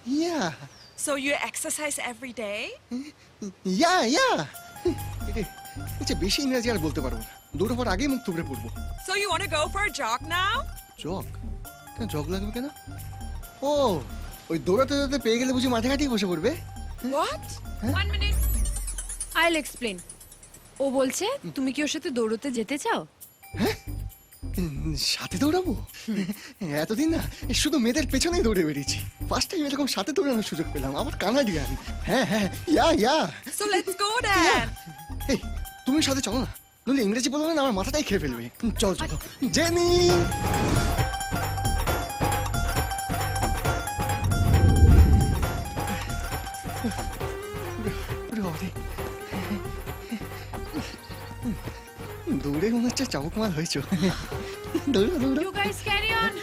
Yeah. So you exercise every day? Yeah. আচ্ছা বেশি ইংরেজি আর বলতে পারবো না। দৌড়াবার আগেই মুখ থুবড়ে পড়বো। So you want to go for a jog now? Jug? কেন জগ লাগবে কেন? ও ওই দৌড়াতে দৌড়াতে পেয়ে গেলে বুঝি মাঠে ঘাটেই বসে পড়বে? What? 1 minute. I'll explain. ও বলছে তুমি কি ওর সাথে দৌড়তে যেতে চাও? সাথে দৌড়াবো? এতদিন না শুধু মেয়েদের পেছনেই দৌড়ে বেরিয়েছি। ফার্স্ট টাইম এরকম সাথে দৌড়ানোর সুযোগ পেলাম, আবার কানাডিয়ান। হ্যাঁ ইয়া। So let's go then. এই তুমি সাথে চলো না, নইলে ইংরেজি বলবে না আমার মাথাটাই খেয়ে ফেলবে। চল জেনি। দৌড়ে মনে হচ্ছে চাবুক মাল হয়েছ। দৌড়া। You guys carry on.